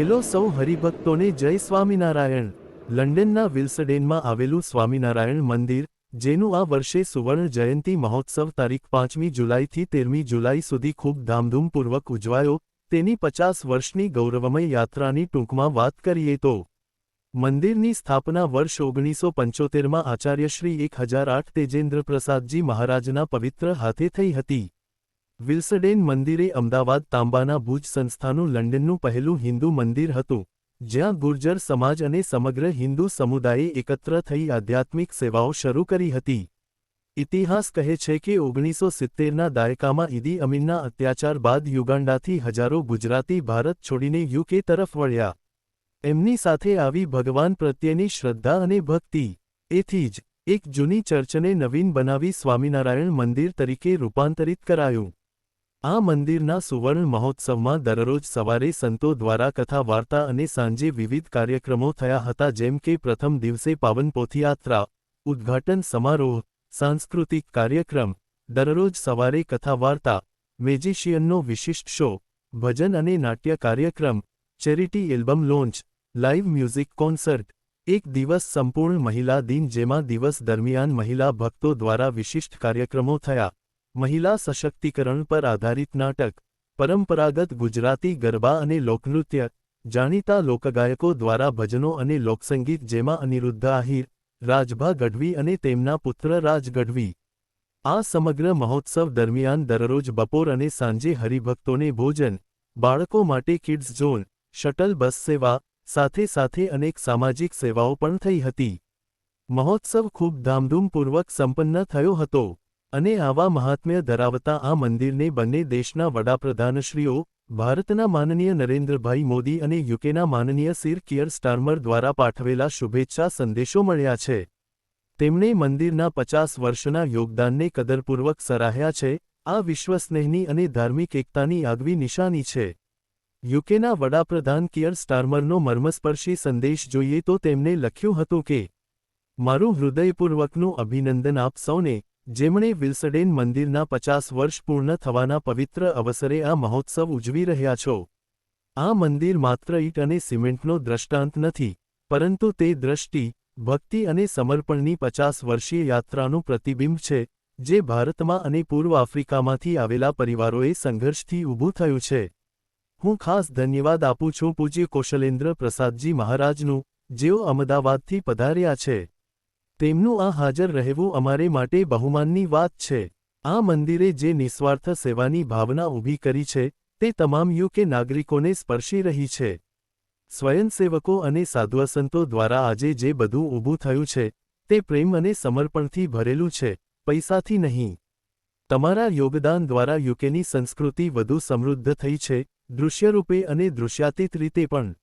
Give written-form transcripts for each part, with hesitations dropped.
Hello સૌ હરિભક્તોને જય સ્વામિનારાયણ। લંડનના વિલ્સડેનમાં આવેલું સ્વામિનારાયણ મંદિર, જેનું આ વર્ષે સુવર્ણ જયંતી મહોત્સવ તારીખ 5મી જુલાઈથી 13મી જુલાઈ સુધી ખૂબ ધામધૂમપૂર્વક ઉજવાયો, તેની 50 વર્ષની ગૌરવમય યાત્રાની ટૂંકમાં વાત કરીએ તો મંદિરની સ્થાપના વર્ષ 1975માં આચાર્ય શ્રી 1008 તેજેન્દ્ર પ્રસાદજી મહારાજના પવિત્ર હાથે થઈ હતી। વિલ્સડેન મંદિરે અમદાવાદ તાંબાના ભુજ સંસ્થાનું લંડનનું પહેલું હિન્દુ મંદિર હતું, જ્યાં ગુર્જર સમાજ અને સમગ્ર હિન્દુ સમુદાયે એકત્ર થઈ આધ્યાત્મિક સેવાઓ શરૂ કરી હતી। ઇતિહાસ કહે છે કે 1970ના દાયકામાં ઈદી અમીનના અત્યાચાર બાદ યુગાન્ડાથી હજારો ગુજરાતી ભારત છોડીને યુકે તરફ વળ્યા। એમની સાથે આવી ભગવાન પ્રત્યેની શ્રદ્ધા અને ભક્તિ, એથી જ એક જૂની ચર્ચને નવીન બનાવી સ્વામિનારાયણ મંદિર તરીકે રૂપાંતરિત કરાયું। આ મંદિરના સુવર્ણ મહોત્સવમાં દરરોજ સવારે સંતો દ્વારા કથા વાર્તા અને સાંજે વિવિધ કાર્યક્રમો થયા હતા, જેમ કે પ્રથમ દિવસે પાવન પોથયાત્રા, ઉદ્ઘાટન સમારોહ, સાંસ્કૃતિક કાર્યક્રમ, દરરોજ સવારે કથા વાર્તા, મેજિશિયનનો વિશિષ્ટ શો, ભજન અને નાટ્ય કાર્યક્રમ, charity album launch, live music concert, એક દિવસ સંપૂર્ણ મહિલા દિન જેમાં દિવસ દરમિયાન મહિલા ભક્તો દ્વારા વિશિષ્ટ કાર્યક્રમો થયા, મહિલા સશક્તિકરણ પર આધારિત નાટક, પરંપરાગત ગુજરાતી ગરબા અને લોકનૃત્ય, જાણીતા લોકગાયકો દ્વારા ભજનો અને લોકસંગીત જેમાં અનિરુદ્ધ આહિર, રાજભા ગઢવી અને તેમના પુત્ર રાજ ગઢવી। આ સમગ્ર મહોત્સવ દરમિયાન દરરોજ બપોર અને સાંજે હરિભક્તોને ભોજન, બાળકો માટે કિડ્સ ઝોન, શટલ બસ સેવા, સાથે સાથે અનેક સામાજિક સેવાઓ પણ થઈ હતી। મહોત્સવ ખૂબ ધામધૂમપૂર્વક સંપન્ન થયો હતો અને આવા મહાત્મ્ય ધરાવતા આ મંદિરને બંને દેશના વડાપ્રધાનશ્રીઓ, ભારતના માનનીય નરેન્દ્રભાઈ મોદી અને યુકેના માનનીય સિર કિયર સ્ટારમર દ્વારા પાઠવેલા શુભેચ્છા સંદેશો મળ્યા છે। તેમણે મંદિરના 50 વર્ષના યોગદાનને કદરપૂર્વક સરાહ્યા છે। આ વિશ્વસ્નેહની અને ધાર્મિક એકતાની આગવી નિશાની છે। યુકેના વડાપ્રધાન કિયર સ્ટારમરનો મર્મસ્પર્શી સંદેશ જોઈએ તો તેમણે લખ્યું હતું કે, મારું હૃદયપૂર્વકનું અભિનંદન આપ સૌને, જેમણે વિલ્સડેન મંદિરના 50 વર્ષ પૂર્ણ થવાના પવિત્ર અવસરે આ મહોત્સવ ઉજવી રહ્યા છો। આ મંદિર માત્ર ઈંટ અને સિમેન્ટનો દ્રષ્ટાંત નથી, પરંતુ તે દ્રષ્ટિ, ભક્તિ અને સમર્પણની 50 વર્ષીય યાત્રાનું પ્રતિબિંબ છે, જે ભારતમાં અને પૂર્વ આફ્રિકામાંથી આવેલા પરિવારોએ સંઘર્ષથી ઊભું થયું છે। હું ખાસ ધન્યવાદ આપું છું પૂજ્ય કૌશલેન્દ્ર પ્રસાદજી મહારાજનું, જેઓ અમદાવાદથી પધાર્યા છે। તેમનું આ હાજર રહેવું અમારે માટે બહુમાનની વાત છે। આ મંદિરે જે નિસ્વાર્થ સેવાની ભાવના ઊભી કરી છે, તે તમામ યુકે નાગરિકોને સ્પર્શી રહી છે। સ્વયંસેવકો અને સાધુસંતો દ્વારા આજે જે બધું ઊભું થયું છે, તે પ્રેમ અને સમર્પણથી ભરેલું છે, પૈસાથી નહીં। તમારા યોગદાન દ્વારા યુકેની સંસ્કૃતિ વધુ સમૃદ્ધ થઈ છે, દૃશ્યરૂપે અને દૃશ્યાતીત રીતે પણ।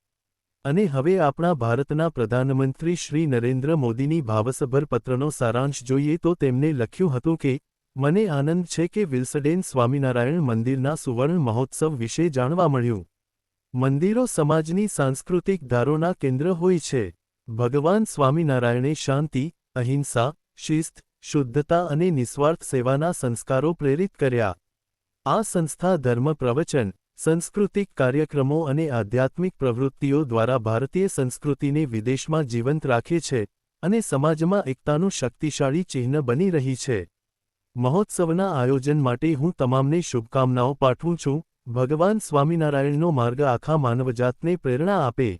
અને હવે આપણા ભારતના પ્રધાનમંત્રી શ્રી નરેન્દ્ર મોદીની ભાવસભર પત્રનો સારાંશ જોઈએ તો તેમણે લખ્યું હતું કે, મને આનંદ છે કે વિલ્સડેન સ્વામિનારાયણ મંદિરના સુવર્ણ મહોત્સવ વિશે જાણવા મળ્યું। મંદિરો સમાજની સાંસ્કૃતિક ધારોના કેન્દ્ર હોય છે। ભગવાન સ્વામિનારાયણે શાંતિ, અહિંસા, શિસ્ત, શુદ્ધતા અને નિસ્વાર્થ સેવાના સંસ્કારો પ્રેરિત કર્યા। આ સંસ્થા ધર્મ પ્રવચન, સાંસ્કૃતિક કાર્યક્રમો અને આધ્યાત્મિક પ્રવૃત્તિઓ દ્વારા ભારતીય સંસ્કૃતિને વિદેશમાં જીવંત રાખે છે અને સમાજમાં એકતાનું શક્તિશાળી ચિહ્ન બની રહી છે। મહોત્સવના આયોજન માટે હું તમામને શુભકામનાઓ પાઠવું છું। ભગવાન સ્વામિનારાયણનો માર્ગ આખા માનવજાતને પ્રેરણા આપે।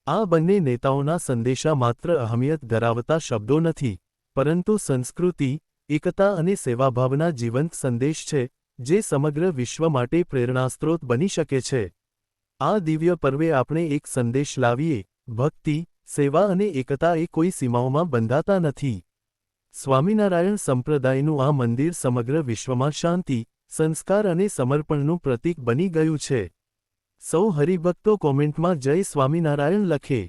આ બંને નેતાઓના સંદેશા માત્ર અહમિયત ધરાવતા શબ્દો નથી, પરંતુ સંસ્કૃતિ, એકતા અને સેવાભાવના જીવંત સંદેશ છે, જે સમગ્ર વિશ્વ માટે પ્રેરણાસ્ત્રોત બની શકે છે। આ દિવ્ય પર્વે આપણે એક સંદેશ લાવીએ, ભક્તિ, સેવા અને એકતા એ કોઈ સીમાઓમાં બંધાતા નથી। સ્વામિનારાયણ સંપ્રદાયનું આ મંદિર સમગ્ર વિશ્વમાં શાંતિ, સંસ્કાર અને સમર્પણનું પ્રતીક બની ગયું છે। સૌ હરિભક્તો કોમેન્ટમાં જય સ્વામિનારાયણ લખે।